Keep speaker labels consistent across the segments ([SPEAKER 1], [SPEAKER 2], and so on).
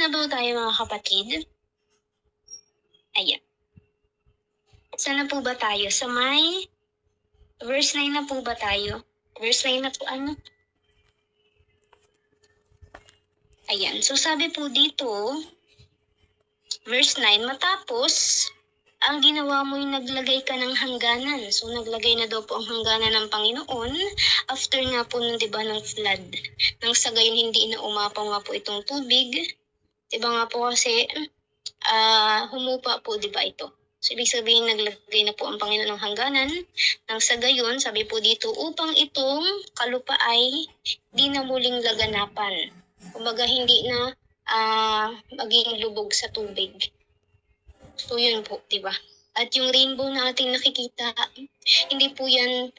[SPEAKER 1] na ba tayo mga kapatid? Ayan. Saan na po ba tayo? Sa may verse 9 na po ba tayo? Verse 9 na po ano? Ayan. So sabi po dito, verse 9, matapos ang ginawa mo yung naglagay ka ng hangganan. So naglagay na daw po ang hangganan ng Panginoon after nga po ng diba ng flood. Nang sa gayon hindi na umapaw nga po itong tubig. Diba nga po kasi humupa po diba ito. So ibig sabihin naglagay na po ang Panginoon ng hangganan. Nang sa gayon, sabi po dito, upang itong kalupa ay di na muling laganapan. Kumbaga hindi na maging lubog sa tubig. So yun po, di ba? At yung rainbow na ating nakikita, hindi po yan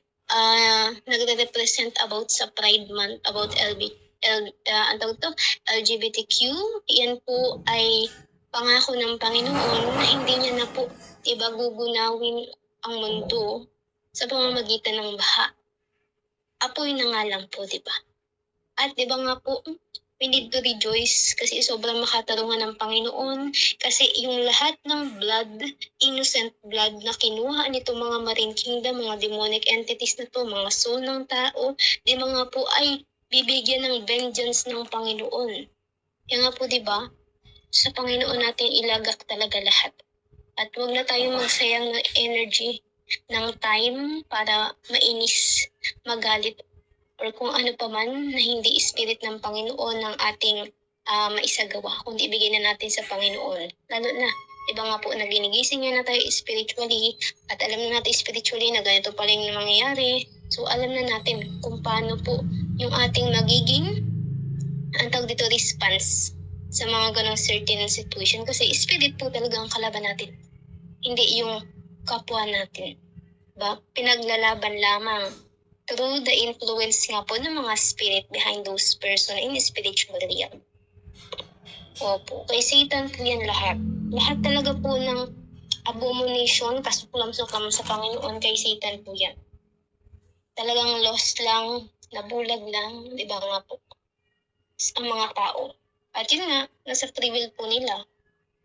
[SPEAKER 1] nagre-represent about sa Pride Month, about LGBTQ. Yan po ay pangako ng Panginoon na hindi niya na po, diba, gugunawin ang mundo sa pamamagitan ng baha. Apoy na nga lang po, diba? At diba nga po, we need to rejoice kasi sobrang makatarungan ng Panginoon kasi yung lahat ng blood, innocent blood na kinuha nito mga marine kingdom, mga demonic entities na to, mga soul ng tao, di mga po ay bibigyan ng vengeance ng Panginoon. Yan nga po diba, sa Panginoon natin ilagak talaga lahat. At huwag na tayong magsayang ng energy, ng time para mainis, magalit, or kung ano pa man na hindi spirit ng Panginoon ng ating maisagawa, kundi ibigay na natin sa Panginoon. Lalo na, iba nga po, naginigising na tayo spiritually at alam na natin spiritually na ganito pala yung mangyayari. So alam na natin kung paano po yung ating magiging ang tawag dito response sa mga ganong certain situation. Kasi spirit po talaga ang kalaban natin. Hindi yung kapwa natin. Ba? Pinaglalaban lamang through the influence nga po ng mga spirit behind those person in spiritual realm. Opo, kay Satan po yan lahat. Lahat talaga po ng abomination, kasuklam-suklam sa Panginoon, kay Satan po yan. Talagang lost lang, nabulag lang, di ba nga po, ang mga tao. At yun nga, nasa free will po nila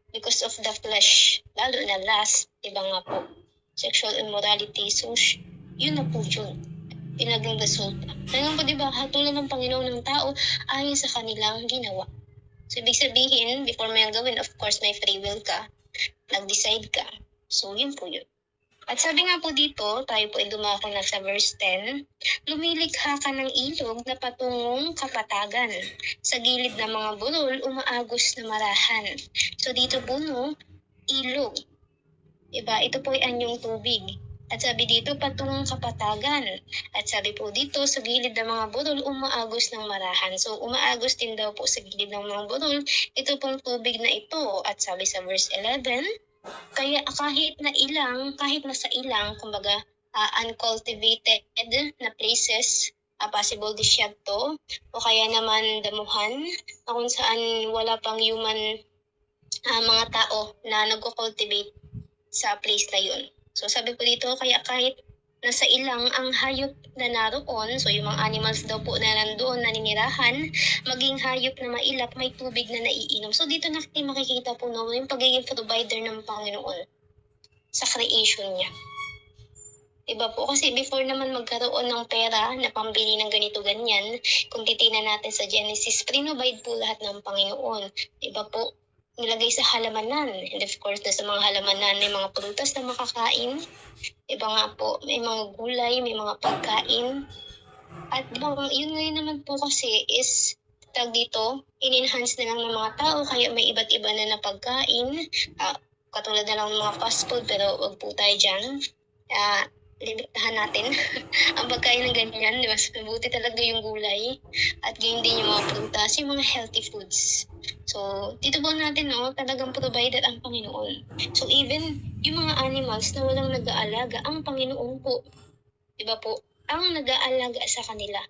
[SPEAKER 1] because of the flesh, lalo na last, di ba nga po, sexual immorality, so yun na po yun. Pinaging resulta. Ngayon po diba, hatulan ng Panginoon ng tao ayon sa kanilang ginawa. So ibig sabihin, before mo yung gawin, of course may free will ka, nag-decide ka. So yun po yun. At sabi nga po dito, tayo po ay dumako na sa verse 10, lumilikha ka ng ilog na patungong kapatagan. Sa gilid ng mga bulol, umaagos na marahan. So dito po no, ilog. Diba? Ito po ay anyong tubig. At sabi dito, patungong kapatagan. At sabi po dito, sa gilid ng mga burol, umaagos ng marahan. So, umaagos din daw po sa gilid ng mga burol, ito pong tubig na ito. At sabi sa verse 11, kaya kahit na sa ilang, kumbaga, uncultivated na places, possible disyerto, o kaya naman damuhan, kung saan wala pang human mga tao na nagko-cultivate sa place na yun. So sabi po dito, kaya kahit nasa ilang ang hayop na naroon, so yung mga animals daw po na nandoon, naninirahan, maging hayop na mailap, may tubig na naiinom. So dito natin makikita po no, yung pagiging provider ng Panginoon sa creation niya. Diba po? Kasi before naman magkaroon ng pera na pambili ng ganito-ganyan, kung titingnan natin sa Genesis, provide po lahat ng Panginoon. Diba po? Nilagay sa halamanan. And of course, sa mga halamanan, may mga prutas na makakain. Diba nga po, may mga gulay, may mga pagkain. At diba, yun ngayon naman po kasi is, tag dito, in-enhance na lang ng mga tao, kaya may iba't iba na pagkain. Katulad na lang ng mga fast food, pero wag po tayo dyan. Limitahan natin ang pagkain ng ganyan, di ba? Mabuti talaga yung gulay at ganyan din yung mga prutas, yung mga healthy foods. So, dito po natin, no, talagang provider ang Panginoon. So, even yung mga animals na walang nag-aalaga, ang Panginoon po, di ba po, ang nag-aalaga sa kanila.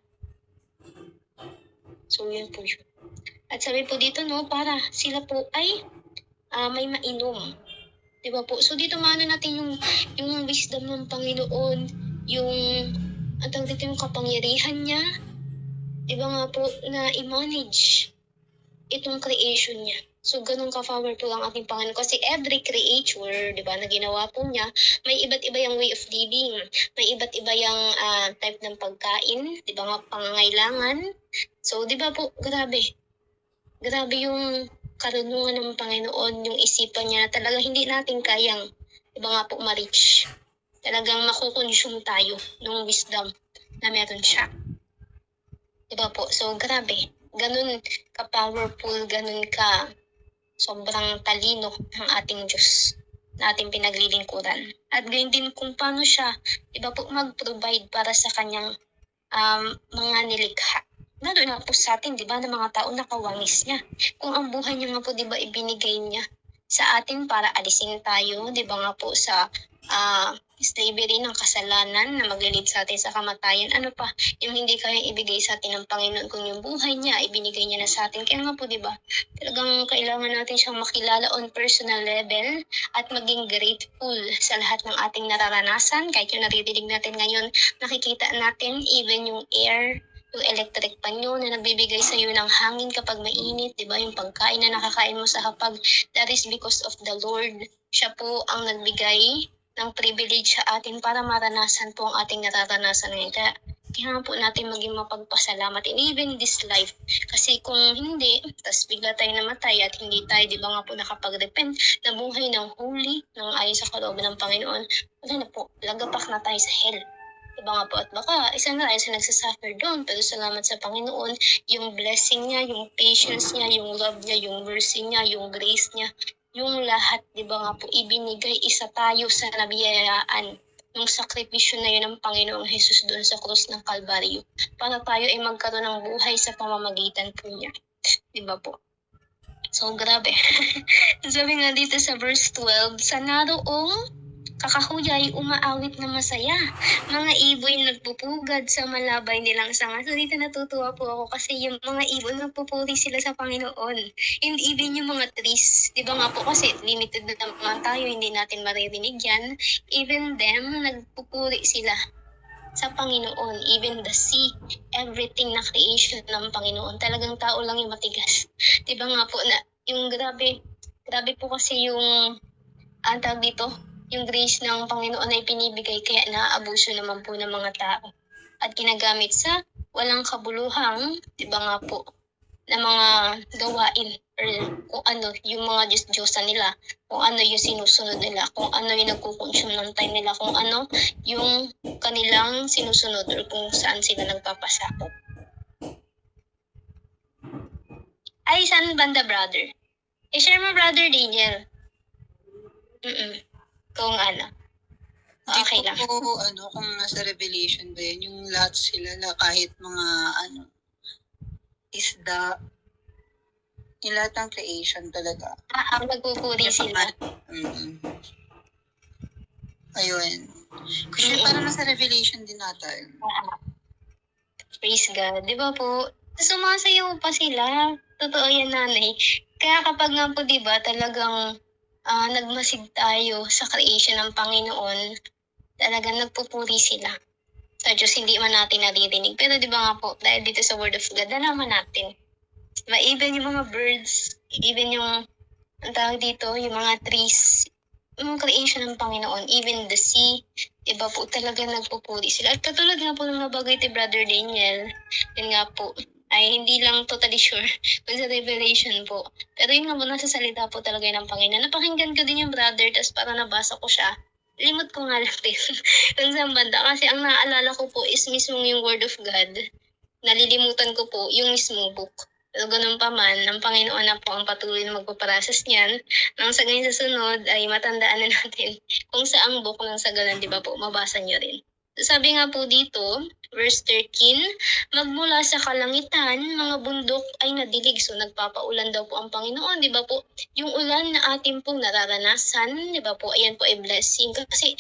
[SPEAKER 1] So, yun po yun. At sabi po dito, no, para sila po ay may mainom. Diba po? So dito maano natin yung wisdom ng Panginoon, yung dito yung kapangyarihan niya. Diba nga po na i-manage itong creation niya. So, ganun ka-powerful ang ating Panginoon. Kasi every creature, di ba, na ginawa po niya, may iba't iba yung way of living. May iba't iba yung type ng pagkain, di ba nga, pangangailangan. So, di ba po, grabe. Grabe yung karunungan ng Panginoon, yung isipan niya, talaga hindi natin kayang, di ba nga po, ma-reach. Talagang makukonsume tayo ng wisdom na meron siya. Di ba po? So, grabe. Ganun ka-powerful, ganun ka sobrang talino ng ating Diyos na ating pinaglilingkuran. At gayon din kung paano siya, iba po, mag-provide para sa kanyang mga nilikha. Lalo na po sa atin, di ba, ng mga tao na kawangis niya. Kung ang buhay niya nga po, di ba, ibinigay niya sa atin para alisin tayo, di ba nga po, sa slavery ng kasalanan na maglilid sa atin sa kamatayan. Ano pa, yung hindi kaya ibigay sa atin ng Panginoon kung yung buhay niya, ibinigay niya na sa atin. Kaya nga po, di ba, talagang kailangan natin siyang makilala on personal level at maging grateful sa lahat ng ating nararanasan. Kahit yung naririnig natin ngayon, nakikita natin even yung air, yung electric pan nyo na nagbibigay sa iyo ng hangin kapag mainit, di ba? Yung pagkain na nakakain mo sa hapag, that is because of the Lord. Siya po ang nagbigay ng privilege sa atin para maranasan po ang ating nararanasan ngayon. Kaya kailangan po natin maging mapagpasalamat in even this life. Kasi kung hindi, tas bigla tayo namatay at hindi tayo, di ba nga po, nakapag-repent na buhay ng holy, ng ayon sa kalooban ng Panginoon, wala na po, lagapak na tayo sa hell. Diba nga po, at baka isa na sa nagsasuffer doon, pero salamat sa Panginoon, yung blessing niya, yung patience niya, yung love niya, yung mercy niya, yung grace niya, yung lahat, di ba nga po, ibinigay, isa tayo sa nabiyayaan ng sakripisyo na yun ng Panginoong Jesus doon sa krus ng Kalbaryo para tayo ay magkaroon ng buhay sa pamamagitan po niya. Di ba po? So, grabe. Sabi nga dito sa verse 12, sa naroong kakahuyay umaawit na masaya. Mga ibon nagpupugad sa malabay nilang sanga. So dito natutuwa po ako kasi yung mga ibon nagpupuri sila sa Panginoon. And even yung mga trees, di ba nga po kasi limited na naman tayo, hindi natin maririnig yan. Even them, nagpupuri sila sa Panginoon. Even the sea, everything na creation ng Panginoon. Talagang tao lang yung matigas. Di ba nga po na yung grabe po kasi yung tawag dito, yung grace ng Panginoon ay pinibigay kaya naaabuso naman po ng mga tao. At ginagamit sa walang kabuluhang, di ba nga po, na mga gawain or kung ano yung mga Diyos-Diyosan nila, kung ano yung sinusunod nila, kung ano yung nagkukonsume ng time nila, kung ano yung kanilang sinusunod or kung saan sila nagpapasakop. Ay, saan banda, brother? I-share mo, brother Daniel. Kung ano. Okay lang.
[SPEAKER 2] Hindi ko kung nasa Revelation ba yun, yung lahat sila na kahit mga isda, yung lahat ng creation talaga.
[SPEAKER 1] Nagpupuri sila.
[SPEAKER 2] Ayun. Kasi parang nasa Revelation din natin.
[SPEAKER 1] Praise God. Di ba po? Sumasayaw pa sila. Totoo yan, nanay. Kaya kapag nga po, di ba, talagang nagmasid tayo sa creation ng Panginoon, talagang nagpupuri sila. Sa Diyos, hindi man natin naririnig. Pero di ba nga po, dahil dito sa Word of God, nalaman natin. Even yung mga birds, even yung, ang tawag dito, yung mga trees, yung creation ng Panginoon, even the sea, iba po talaga nagpupuri sila. At katulad nga po ng nabagay ni Brother Daniel, yun nga po, ay hindi lang totally sure kung sa Revelation po. Pero yun nga po, nasa salita po talaga ng Panginoon. Napakinggan ko din yung brother, tapos para nabasa ko siya, limot ko nga lang din kung saan banda. Kasi ang naaalala ko po is mismo yung Word of God. Nalilimutan ko po yung mismo book. Pero ganun pa man, ang Panginoon na po ang patuloy na magpaparasas niyan. Nang sa ganyan sa sunod ay matandaan na natin kung saang book nang sa ganun, di ba po, mabasa niyo rin. Sabi nga po dito, verse 13, magmula sa kalangitan, mga bundok ay nadilig. So nagpapaulan daw po ang Panginoon, di ba po? Yung ulan na atin pong nararanasan, di ba po, ayan po ay blessing. Kasi,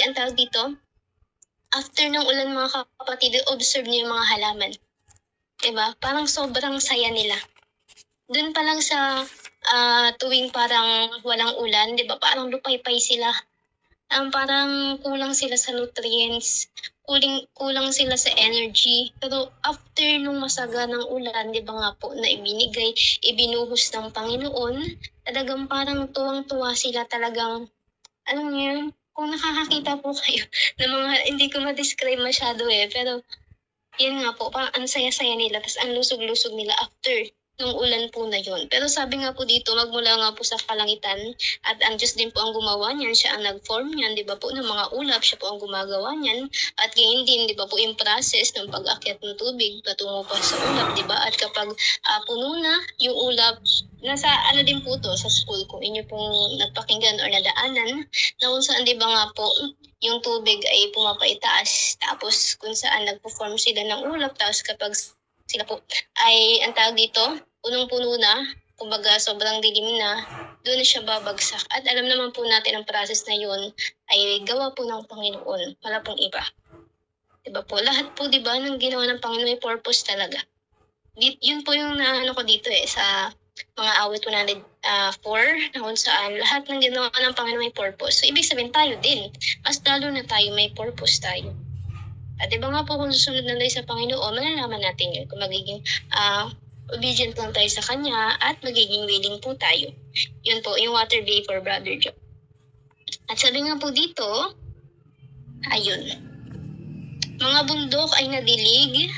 [SPEAKER 1] ang tawag dito, after ng ulan mga kapatid, observe niyo yung mga halaman. Diba? Parang sobrang saya nila. Doon pa lang sa tuwing parang walang ulan, diba? Parang lupaypay sila. Parang kulang sila sa nutrients, kulang sila sa energy. Pero after nung masaganang ulan, di ba nga po, na ibinuhos ng Panginoon, talagang parang tuwang-tuwa sila talagang, alam niyo yun, kung nakakakita po kayo ng mga, hindi ko ma-describe masyado pero yun nga po, parang ang saya-saya nila, tas ang lusog-lusog nila after nung ulan po na yun. Pero sabi nga po dito, magmula nga po sa kalangitan, at ang Diyos din po ang gumawa niyan, siya ang nag-form niyan, di ba po, ng mga ulap, siya po ang gumagawa niyan, at gayon din, di ba po, yung process ng pag-akyat ng tubig patungo pa sa ulap, di ba? At kapag puno na yung ulap, nasa ano din po to, sa school, kung inyo pong nagpakinggan or nadaanan, na kung saan, di ba nga po, yung tubig ay pumapaitaas, tapos kung saan nagpo-form sila ng ulap, tapos kapag sila po ay, ang tawag dito, punong-puno na, kumbaga sobrang dilim na, doon na siya babagsak. At alam naman po natin ang process na yun ay gawa po ng Panginoon, wala pong iba. Diba po? Lahat po, diba, ng ginawa ng Panginoon may purpose talaga. Yun po yung naano ko dito sa mga awit 104, na kung saan lahat ng ginawa ng Panginoon may purpose. So, ibig sabihin tayo din, mas lalo na tayo may purpose tayo. At iba nga po, kung susunod na tayo sa Panginoon, malalaman natin yun, kung magiging obedient lang tayo sa Kanya, at magiging willing po tayo. Yun po, yung water vapor, Brother Joe. At sabi nga po dito, ayun, mga bundok ay nadilig,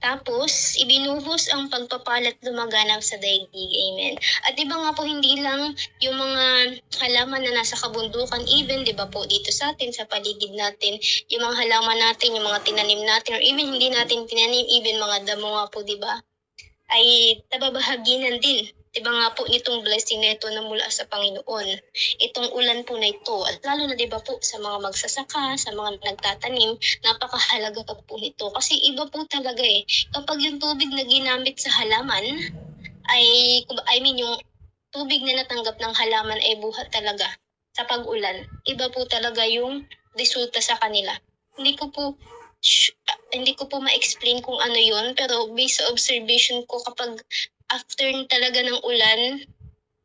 [SPEAKER 1] tapos, ibinuhos ang pagpapalat lumaganap sa daigdig. Amen. At iba nga po, hindi lang yung mga halaman na nasa kabundukan, even, di ba po, dito sa atin, sa paligid natin, yung mga halaman natin, yung mga tinanim natin, or even hindi natin tinanim, even mga damo nga po, di ba, ay nababahaginan din. Di ba nga po, nitong blessing na ito na mula sa Panginoon. Itong ulan po na ito, at lalo na di ba po, sa mga magsasaka, sa mga nagtatanim, napakahalaga po nito. Kasi iba po talaga kapag yung tubig na ginamit sa halaman, yung tubig na natanggap ng halaman ay buhat talaga sa pag-ulan. Iba po talaga yung resulta sa kanila. Hindi ko po ma-explain kung ano yun, pero based sa observation ko, kapag after talaga ng ulan,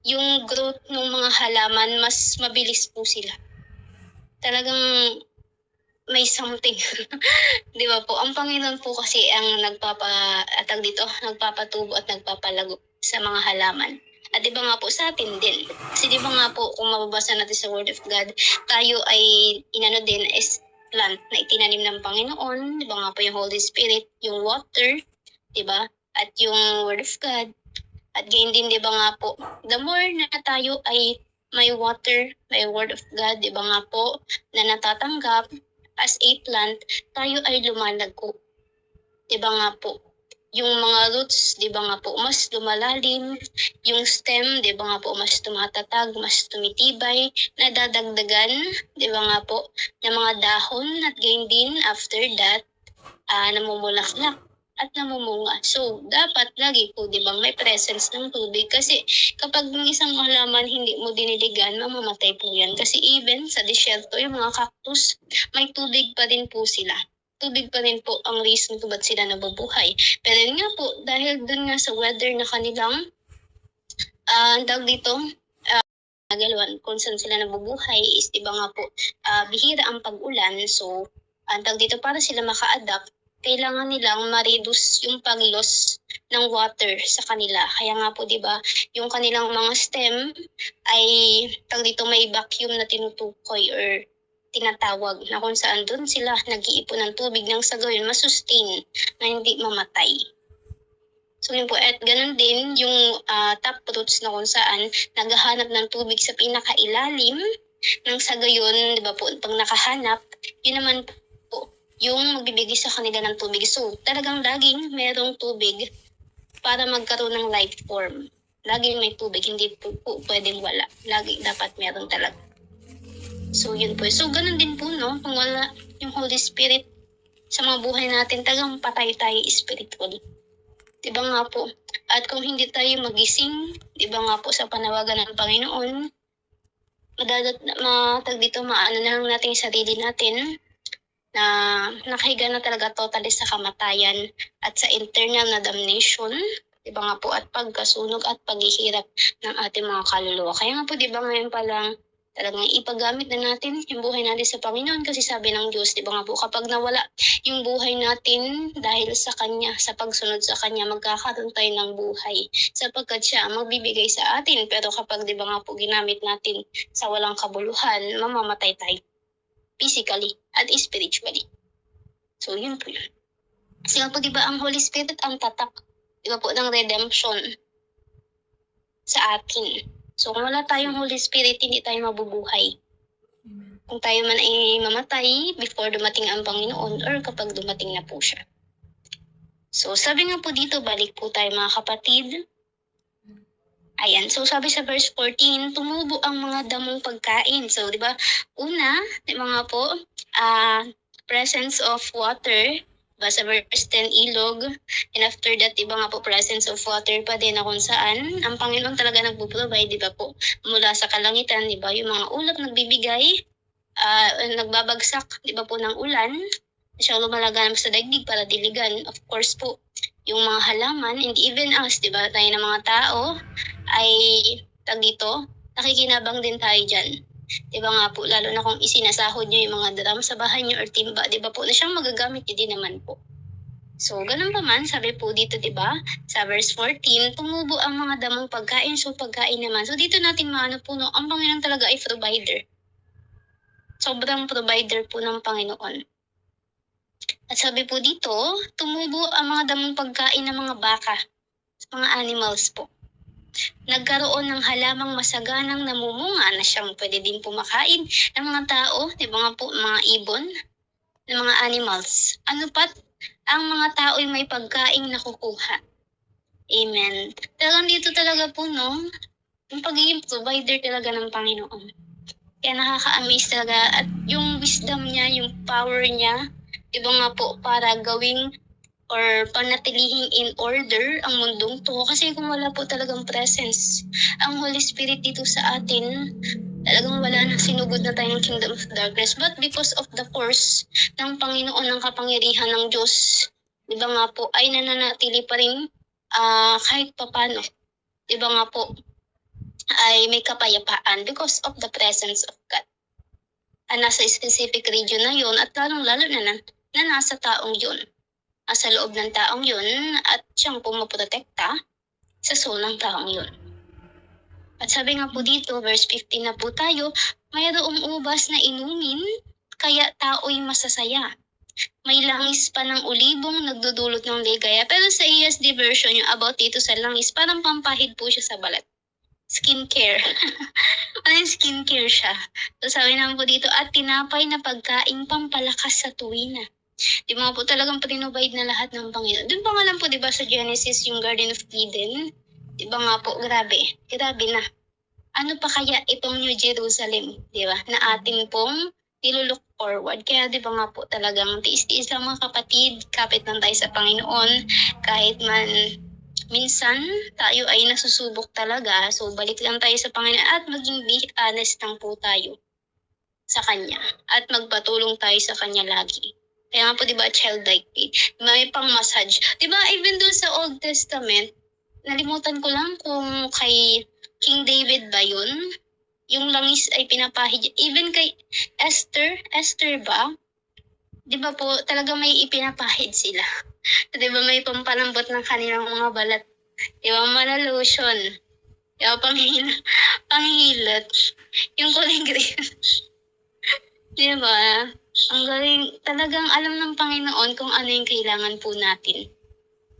[SPEAKER 1] yung growth ng mga halaman, mas mabilis po sila. Talagang may something. Di ba po? Ang Panginoon po kasi ang nagpapatubo at nagpapalago sa mga halaman. At di ba nga po sa atin din? Kasi di ba nga po, kung mababasa natin sa Word of God, tayo ay din is plant na itinanim ng Panginoon. Di ba nga po yung Holy Spirit, yung water, di ba? At yung Word of God. At gayon din, di ba nga po, the more na tayo ay may water, may Word of God, di ba nga po, na natatanggap as a plant, tayo ay lumalago. Di ba nga po, yung mga roots, di ba nga po, mas lumalalim, yung stem, di ba nga po, mas tumatatag, mas tumitibay, nadadagdagan, di ba nga po, ng mga dahon, at gayon din, after that, namumulaklak at namumunga. So, dapat lagi po, di ba, may presence ng tubig. Kasi kapag ng isang halaman hindi mo diniligan, mamamatay po yan. Kasi even sa disyerto, yung mga cactus, may tubig pa rin po sila. Tubig pa rin po ang reason kung ba't sila nabubuhay. Pero yun nga po, dahil dun nga sa weather na kanilang, kung saan sila nabubuhay is, di ba nga po, bihira ang pag-ulan. So, dito para sila maka-adapt, kailangan nilang ma-reduce yung pag-loss ng water sa kanila. Kaya nga po, di ba, yung kanilang mga stem ay dito may vacuum na tinutukoy or tinatawag na kung saan doon sila nag-iipon ng tubig nang sa gawin masustain na hindi mamatay. So yun po, at ganun din yung top roots na kung saan naghahanap ng tubig sa pinakailalim nang sa gayon, di ba po, pag nakahanap, yun naman po yung magbibigay sa kanila ng tubig. So talagang laging merong tubig para magkaroon ng life form. Laging may tubig, hindi po pwedeng wala. Lagi dapat meron talaga. So yun po. So ganun din po, no? Kung wala yung Holy Spirit sa mga buhay natin, talagang patay tayo spiritually. Diba nga po? At kung hindi tayo magising, diba nga po sa panawagan ng Panginoon, maano na lang natin yung sarili natin na nakahiga na talaga totally sa kamatayan at sa internal na damnation, diba nga po, at pagkasunog at paghihirap ng ating mga kaluluwa. Kaya nga po, diba ngayon pa lang, talagang ipagamit na natin yung buhay natin sa Panginoon kasi sabi ng Diyos, di ba nga po, kapag nawala yung buhay natin dahil sa Kanya, sa pagsunod sa Kanya, magkakaroon tayo ng buhay sapagkat siya ang magbibigay sa atin. Pero kapag di ba nga po ginamit natin sa walang kabuluhan, mamamatay tayo physically at spiritually. So yun po yun. Kasi nga po di ba ang Holy Spirit ang tatak, di ba po, ng redemption sa atin. So kung wala tayong Holy Spirit, hindi tayo mabubuhay. Kung tayo man ay mamatay before dumating ang Panginoon or kapag dumating na po siya. So sabi nga po dito, balik po tayo mga kapatid. Ayan, so sabi sa verse 14, tumubo ang mga damong pagkain. So di ba, una, di ba nga po, presence of water, diba, sa verse 10, ilog, and after that, diba nga po, presence of water pa din na kung saan ang Panginoon talaga nagpo-provide, diba po, mula sa kalangitan, diba, yung mga ulap nagbibigay, nagbabagsak, diba po, ng ulan, siya lumalaganap sa daigdig para diligan. Of course po, yung mga halaman, and even us, diba, tayo ng mga tao, ay, dito, nakikinabang din tayo dyan. Diba nga po, lalo na kung isinasahod nyo yung mga drum sa bahay nyo or timba, diba po, na siyang magagamit nyo din naman po. So, ganun pa man, sabi po dito, diba, sa verse 14, tumubo ang mga damong pagkain, so pagkain naman. So, dito natin maano po, no, ang Panginoon talaga ay provider. Sobrang provider po ng Panginoon. At sabi po dito, tumubo ang mga damong pagkain ng mga baka, mga animals po. Nagkaroon ng halamang masaganang namumunga na siyang pwede din pumakain ng mga tao, di ba nga po, mga ibon, ng mga animals. Ano pat, ang mga tao ay may pagkaing nakukuha. Amen. Talagang dito talaga po, no, yung pagiging provider talaga ng Panginoon. Kaya nakaka-amaze talaga. At yung wisdom niya, yung power niya, di ba nga po, para gawing or panatilihing in order ang mundong to. Kasi kung wala po talagang presence, ang Holy Spirit dito sa atin, talagang wala na, sinugod na tayo ng kingdom of darkness. But because of the force ng Panginoon, ng kapangyarihan ng Diyos, di ba nga po, ay nananatili pa rin kahit papano. Di ba nga po, ay may kapayapaan because of the presence of God. Nasa specific region na yun at lalong-lalo na nasa taong yun. Sa loob ng taong yun at siyang pumaprotekta sa soul ng taong yun. At sabi nga po dito, verse 15 na po tayo, mayroong ubas na inumin, kaya tao'y masasaya. May langis pa ng ulibong nagdudulot ng ligaya. Pero sa ESD version, yung about dito sa langis, parang pampahid po siya sa balat. Skincare. Ano yung skincare siya? So sabi naman po dito, at tinapay na pagkain pampalakas sa tuwina. Di ba po talagang prinobide na lahat ng Panginoon. Doon pa nga lang po, di ba, sa Genesis, yung Garden of Eden, di ba nga po, grabe na. Ano pa kaya itong New Jerusalem, di ba, na atin pong nilulook forward. Kaya di ba nga po talagang tiis-tiis lang mga kapatid, kapit lang tayo sa Panginoon, kahit man minsan tayo ay nasusubok talaga, so balik lang tayo sa Panginoon at maging be honest lang po tayo sa Kanya at magpatulong tayo sa Kanya lagi. Kaya nga po, di ba, childlike faith. May pang-massage. Di ba, even doon sa Old Testament, nalimutan ko lang kung kay King David ba yun? Yung langis ay pinapahid. Even kay Esther ba? Di ba po, talaga may ipinapahid sila. Di ba, may pampalambot ng kanilang mga balat. Di ba, lotion. Di ba, panghilot. Yung kulay green. Di ba? Ang galing, talagang alam ng Panginoon kung ano yung kailangan po natin.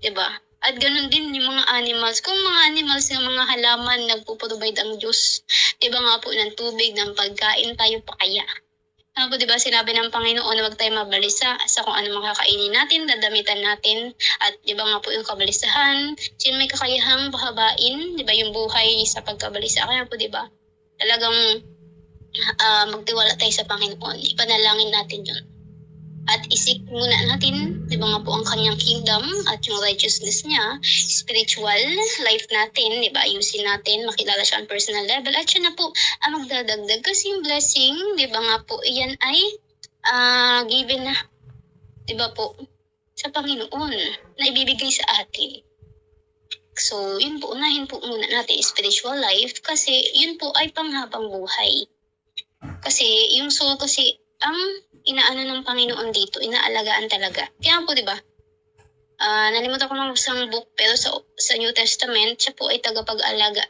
[SPEAKER 1] Diba? At ganun din yung mga animals. Kung mga animals, yung mga halaman, nagpo-provide ang Diyos. Diba nga po, ng tubig, ng pagkain, tayo pa kaya. Ano po, diba, sinabi ng Panginoon na huwag tayo mabalisa sa kung ano makakainin natin, dadamitan natin. At diba nga po yung kabalisahan, sino may kakayahang pahabain, diba, yung buhay sa pagkabalisa. Kaya po, diba, talagang magtiwala tayo sa Panginoon. Ipanalangin natin yun. At isik muna natin, di ba nga po, ang kanyang kingdom at yung righteousness niya, spiritual life natin, di ba, ayusin natin, makilala siya on personal level, at siya na po ang magdadagdag. Kasi yung blessing, di ba nga po, iyan ay given na, di ba po, sa Panginoon, na ibibigay sa atin. So, yun po, unahin po muna natin spiritual life kasi yun po ay panghabang buhay. Kasi yung soul kasi ang inaano ng Panginoon dito, inaalagaan talaga. Kaya po 'di ba? Nalimutan ko ng isang book pero sa New Testament, siya po ay tagapag-alaga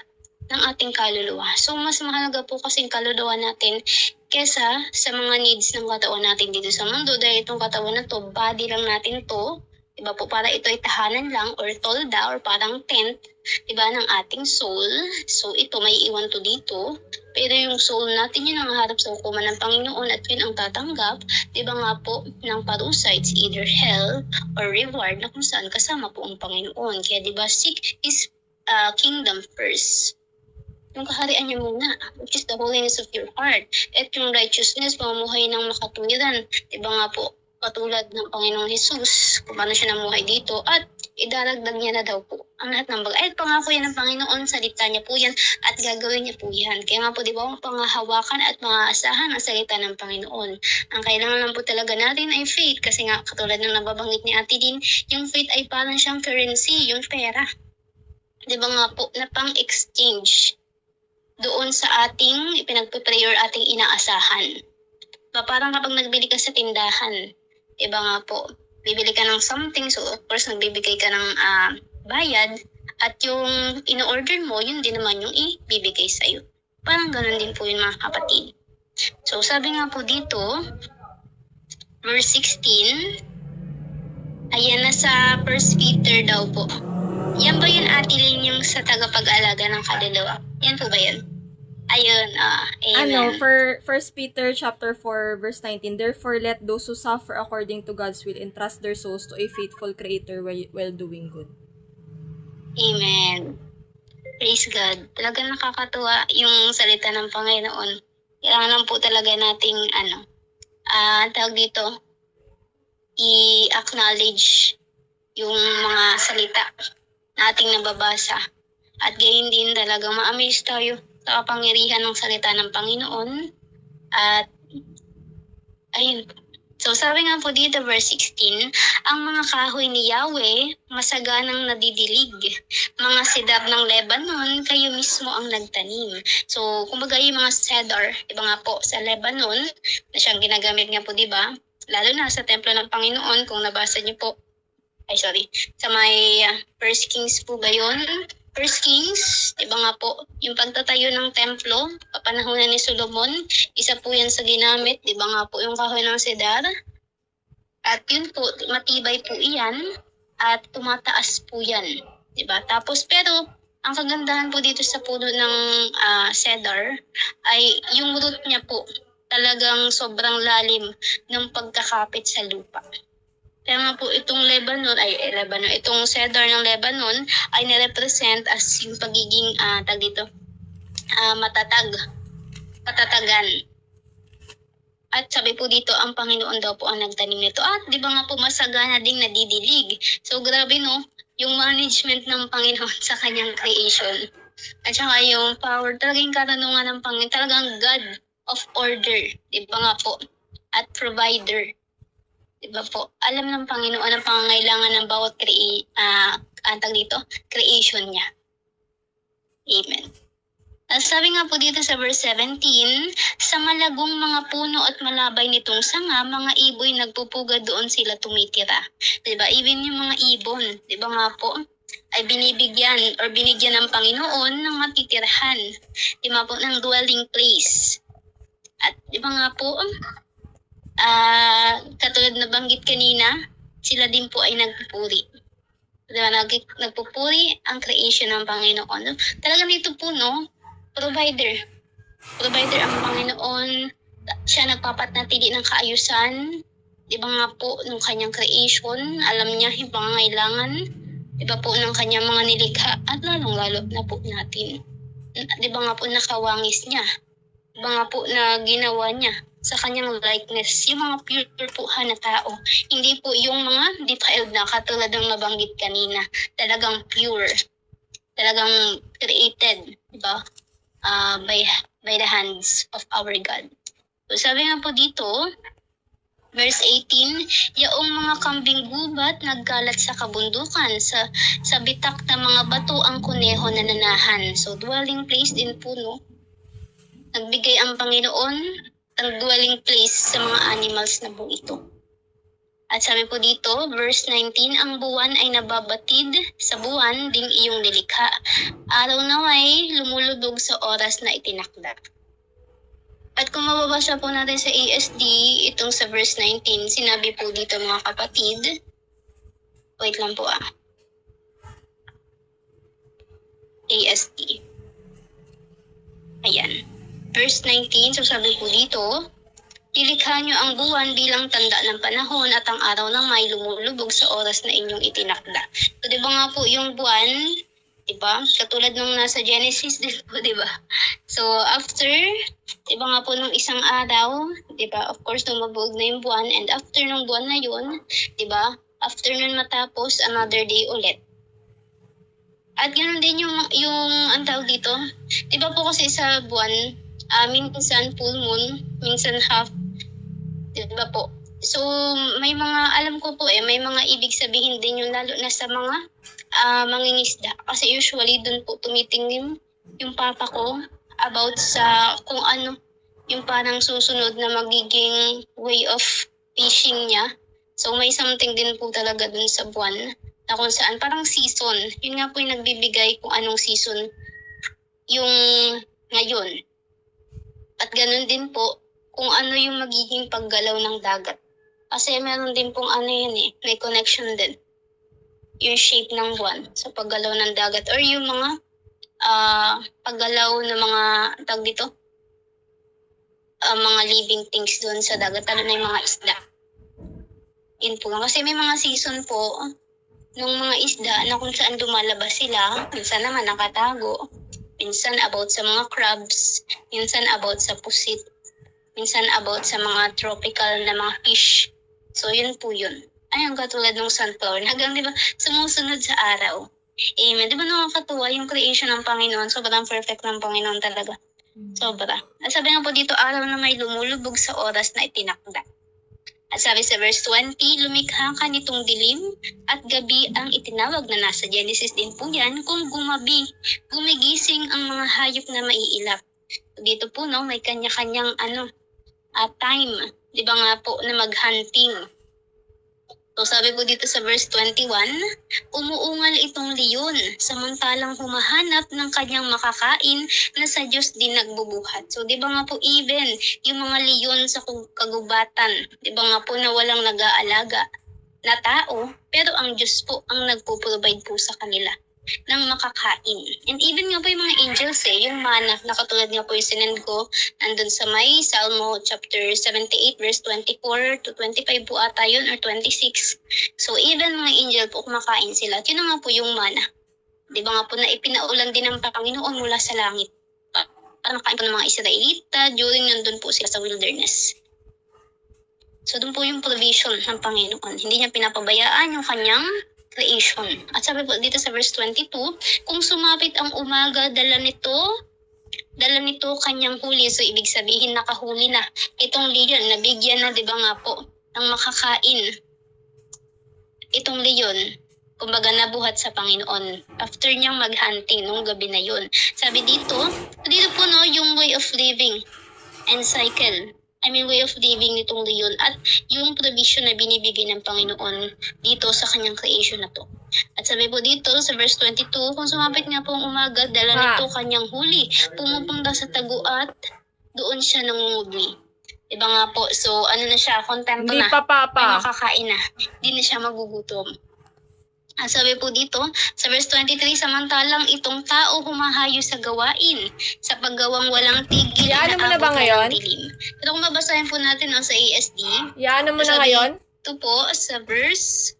[SPEAKER 1] ng ating kaluluwa. So mas mahalaga po kasi yung kaluluwa natin kesa sa mga needs ng katawan natin dito sa mundo dahil itong katawan na to, body lang natin to. Diba po, para ito ay tahanan lang or tolda or parang tent, diba, ng ating soul. So ito may iwan to dito. Pero yung soul natin yun ang harap sa hukuman ng Panginoon at yun ang tatanggap, diba nga po, ng parusa, it's either hell or reward na kung saan kasama po ang Panginoon. Kaya diba, seek His kingdom first. Yung kaharian niya muna, which is the holiness of your heart. At yung righteousness, pamumuhay ng makatuwiran. Diba nga po, katulad ng Panginoong Jesus, kung paano siya namuhay dito, at idaragdag niya na daw po ang lahat ng bagay. At pangako yan ng Panginoon, salita niya po yan, at gagawin niya po yan. Kaya nga po, di ba, pangahawakan at maaasahan ang salita ng Panginoon. Ang kailangan lang po talaga natin ay faith, kasi nga, katulad ng nababanggit ni Ate Din, yung faith ay parang siyang currency, yung pera. Di ba nga po, na pang-exchange doon sa ating ipinagpe-pray or ating inaasahan. Diba, parang kapag nagbili ka sa tindahan, diba nga po, bibili ka ng something, so of course nagbibigay ka ng bayad, at yung in-order mo, yun din naman yung ibibigay sa'yo. Parang ganun din po yun mga kapatid. So sabi nga po dito, verse 16, ayan na sa 1 Peter daw po. Yan ba yun, Ate Lynn, yung sa tagapag-alaga ng kaluluwa? Yan po ba yun? Ayun, amen.
[SPEAKER 3] For 1 Peter chapter 4 verse 19, therefore let those who suffer according to God's will entrust their souls to a faithful Creator while doing good.
[SPEAKER 1] Amen. Praise God. Talagang nakakatuwa yung salita ng Panginoon. Kailangan lang po talaga nating tawag dito, i-acknowledge yung mga salita na ating nababasa. At gayon din talagang ma-amaze tayo sa kapangyarihan ng salita ng Panginoon. At ayun. So sabi nga po dito verse 16, ang mga kahoy ni Yahweh masaganang nadidilig. Mga sidab ng Lebanon, kayo mismo ang nagtanim. So kumbaga yung mga cedar, iba nga po sa Lebanon, na siyang ginagamit nga po, di ba? Lalo na sa templo ng Panginoon, kung nabasa niyo po, sa may First Kings po ba yun? First Kings, diba nga po, yung pagtatayo ng templo, kapanahonan ni Solomon, isa po yan sa ginamit, diba nga po yung kahoy ng cedar. At yun po, matibay po iyan, at tumataas po yan. Diba? Tapos, pero, ang kagandahan po dito sa puno ng cedar, ay yung root niya po, talagang sobrang lalim ng pagkakapit sa lupa. Kaya nga po itong itong cedar ng Lebanon ay nirepresent as yung pagiging matatagan. At sabi po dito, ang Panginoon daw po ang nagtanim nito. At di ba nga po masagana ding nadidilig. So grabe no, yung management ng Panginoon sa kanyang creation. At saka yung power, talagang karunungan ng Panginoon, talagang God of order. Di ba nga po? At provider. Diba po? Alam ng Panginoon ang pangangailangan ng bawat creation niya. Amen. At sabi nga po dito sa verse 17, sa malagong mga puno at malabay nitong sanga, mga iboy nagpupuga doon sila tumitira. Diba? Even yung mga ibon, diba nga po, ay binigyan ng Panginoon ng matitirahan. Diba po, ng dwelling place. At diba nga po, katulad na banggit kanina, sila din po ay nagpupuri. Diba, nagpupuri ang creation ng Panginoon. Talagang dito po, no, provider ang Panginoon. Siya nagpapanatili ng kaayusan. Diba nga po, ng kanyang creation, alam niya yung pangangailangan. Diba po, ng kanyang mga nilikha, at lalong-lalo na po natin. Diba nga po, nakawangis niya. Diba nga po, na ginawa niya sa kanyang likeness, yung mga pure po na tao. Hindi po yung mga defiled na katulad ng nabanggit kanina. Talagang pure. Talagang created, diba? By the hands of our God. So sabi nga po dito, verse 18, yaong mga kambing gubat nagkalat sa kabundukan, sa bitak na mga bato ang kuneho na nanahan. So dwelling place din po, no? Nagbigay ang Panginoon ang dwelling place sa mga animals na po ito. At sabi po dito, verse 19, ang buwan ay nababatid sa buwan ding iyong nilikha. Araw naway lumulubog sa oras na itinakda. At kung mababasa po natin sa ASD, itong sa verse 19, sinabi po dito mga kapatid, wait lang po ASD. Ayan. Verse 19, so sabi po dito, lilikha niyo ang buwan bilang tanda ng panahon at ang araw ng may lumulubog sa oras na inyong itinakda. So, di ba nga po yung buwan, di ba? Katulad nung nasa Genesis din po, di ba? So, after, di ba nga po nung isang araw, di ba? Of course, lumubog na yung buwan and after nung buwan na yun, di ba? After nun matapos, another day ulit. At ganoon din yung ang tawag dito. Di ba po kasi sa buwan, minsan full moon, minsan half, di ba po? So, may mga, alam ko po may mga ibig sabihin din yung lalo na sa mga mangingisda. Kasi usually dun po tumitingin yung papa ko about sa kung ano yung parang susunod na magiging way of fishing niya. So, may something din po talaga dun sa buwan na kung saan parang season. Yun nga po yung nagbibigay kung anong season yung ngayon. At ganun din po kung ano yung magiging paggalaw ng dagat. Kasi meron din pong ano yun may connection din. Yung shape ng buwan sa paggalaw ng dagat or yung mga paggalaw ng mga tawag dito, mga living things doon sa dagat, lalo na yung mga isda. Yun po. Kasi may mga season po nung mga isda na kung saan lumalabas sila, minsan naman nakatago. Minsan about sa mga crabs, minsan about sa pusit, minsan about sa mga tropical na mga fish. So, yun po yun. Ayun, katulad ng sunflower. Hanggang, di ba, sumusunod sa araw. Amen. Di ba nakakatuwa yung creation ng Panginoon? Sobrang perfect ng Panginoon talaga. Sobra. At sabi nga po dito, araw na may lumulubog sa oras na itinakda. At sabi sa verse 20, lumikha ka nitong dilim at gabi ang itinawag na nasa Genesis din po yan kung gumigising ang mga hayop na maiilap. Dito po may kanya-kanyang time, di ba nga po na maghunting. So sabi po dito sa verse 21, umuungal itong leon samantalang humahanap ng kanyang makakain na sa Diyos din nagbubuhat. So di ba nga po even yung mga leon sa kagubatan, di ba nga po na walang nag-aalaga na tao, pero ang Diyos po ang nagpo-provide po sa kanila ng makakain. And even nga po yung mga angels yung mana, na katulad nga po yung sinend ko, nandun sa may Salmo chapter 78 verse 24 to 25 po ata yun or 26. So even mga angel po kumakain sila. At yun nga po yung mana. Di ba nga po na ipinaulan din ng Panginoon mula sa langit. Para makain po ng mga Israelita during nandun po sila sa wilderness. So doon po yung provision ng Panginoon. Hindi niya pinapabayaan yung kanyang creation. At sabi po dito sa verse 22, kung sumapit ang umaga, dala nito kanyang huli. So ibig sabihin nakahuli na itong leon, nabigyan na, di ba nga po, ng makakain. Itong leon, kumbaga nabuhat sa Panginoon after niyang maghunting nung gabi na yun. Sabi dito po yung way of living and cycle. Way of living nitong leon at yung provision na binibigay ng Panginoon dito sa kanyang creation na to. At sabi po dito sa verse 22, kung sumapit nga po ang umaga, dala nito kanyang huli, pumupunta sa tagu at doon siya nangungubli. Diba nga po, so na siya, kontento na, may makakain na, hindi na siya magugutom. At sabi po dito, sa verse 23, samantalang itong tao humahayo sa gawain, sa paggawang walang tigil na
[SPEAKER 3] mo na ba
[SPEAKER 1] abot
[SPEAKER 3] ngayon?
[SPEAKER 1] ng dilim. Pero kung mabasahin po natin sa ASD,
[SPEAKER 3] Yaano mo na ngayon?
[SPEAKER 1] ito po sa verse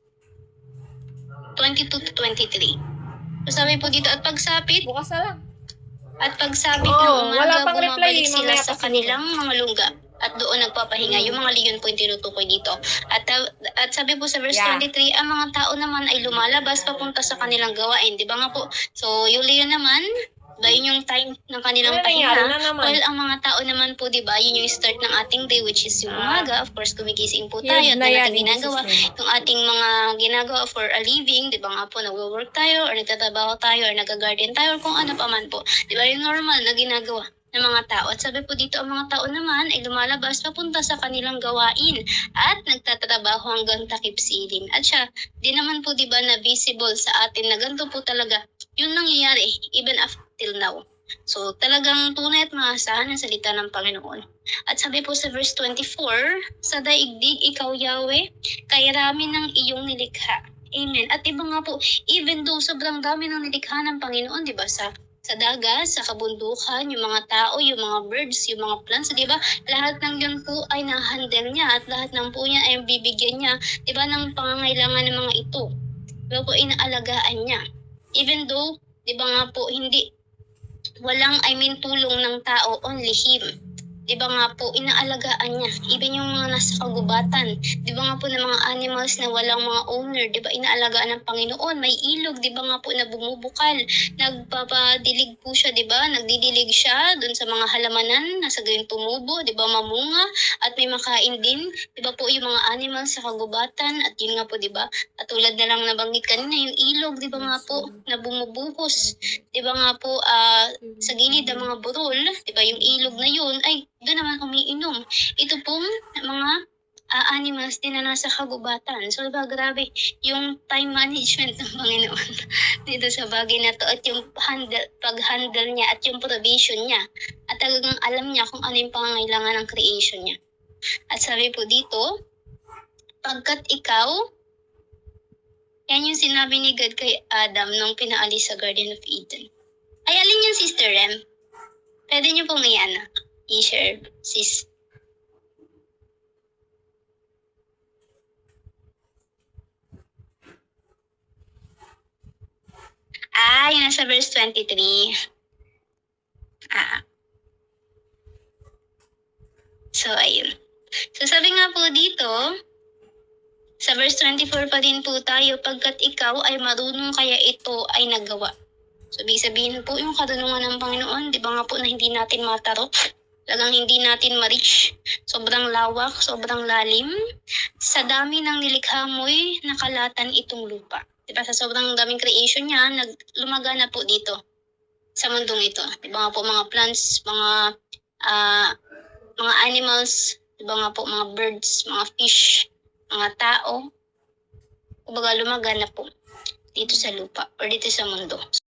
[SPEAKER 1] 22 to 23. So sabi po dito, at pagsapit
[SPEAKER 3] Bukas na lang.
[SPEAKER 1] ng
[SPEAKER 3] wala
[SPEAKER 1] umaga,
[SPEAKER 3] pang reply,
[SPEAKER 1] bumabalik sila
[SPEAKER 3] mamaya
[SPEAKER 1] sa
[SPEAKER 3] pa
[SPEAKER 1] kanilang mga lungga. At doon nagpapahinga. Yung mga leon po yung tinutukoy dito. At sabi po sa verse 23, ang mga tao naman ay lumalabas papunta sa kanilang gawain. Di ba nga po? So, yung leon naman, yun yung time ng kanilang pahinga. While ang mga tao naman po, di ba, yun yung start ng ating day, which is yung umaga. Of course, gumigising po tayo at natin ginagawa. Yung ating mga ginagawa for a living, di ba nga po, nag-work tayo, or nagtatrabaho tayo, or nag-garden tayo, or kung ano pa man po. Di ba, yung normal na ginagawa ng mga tao. At sabi po dito, ang mga tao naman ay lumalabas papunta sa kanilang gawain at nagtatrabaho hanggang takip silim. At siya, di naman po diba na visible sa atin na ganito po talaga yung nangyayari even up till now. So talagang tunay at maasahan ang salita ng Panginoon. At sabi po sa verse 24, sa daigdig ikaw Yahweh, kay rami ng iyong nilikha. Amen. At iba nga po, even though sobrang dami ng nilikha ng Panginoon, di ba, sa dagat, sa kabundukan, yung mga tao, yung mga birds, yung mga plants, di ba? Lahat ng yun po ay na-handle niya at lahat ng po niya ay bibigyan niya, di ba, ng pangangailangan ng mga ito. Di ba po, inaalagaan niya. Even though, di ba nga po, walang, tulong ng tao, only Him. Di ba nga po, inaalagaan niya. Even yung mga nasa kagubatan. Di ba nga po ng mga animals na walang mga owner, di ba inaalagaan ng Panginoon. May ilog, di ba nga po na bumubukal. Nagpapadilig po siya, di ba? Nagdidilig siya dun sa mga halamanan, nasa gayon tumubo, di ba mamunga, at may makain din. Di ba po yung mga animals sa kagubatan, at yun nga po, di ba? At tulad na lang nabanggit kanina, yung ilog, di ba nga po, na bumubuhos. Di ba nga po, sa gilid ng mga burol, di ba yung ilog na yun, ay doon naman umiinom. Ito pong mga animals din na nasa kagubatan. So, diba, grabe yung time management ng Panginoon dito sa bagay na to at yung pag-handle niya at yung provision niya. At talagang alam niya kung ano yung pangangailangan ng creation niya. At sabi po dito, pagkat ikaw, yan yung sinabi ni God kay Adam nung pinaalis sa Garden of Eden. Ay, alin yung Sister Rem? Pwede niyo pong i-share, sis. Yung nasa verse 23. So, ayun. So, sabi nga po dito, sa verse 24 pa din po tayo, pagkat ikaw ay marunong kaya ito ay nagawa. So, ibig sabihin po yung karunungan ng Panginoon, di ba nga po na hindi natin matarok? Talagang hindi natin ma-reach. Sobrang lawak, sobrang lalim. Sa dami ng nilikha mo'y nakalatan itong lupa. Diba sa sobrang daming creation niya, lumaga na po dito sa mundong ito. Diba nga po mga plants, mga animals, diba nga po mga birds, mga fish, mga tao. Kumbaga lumaga na po dito sa lupa or dito sa mundo.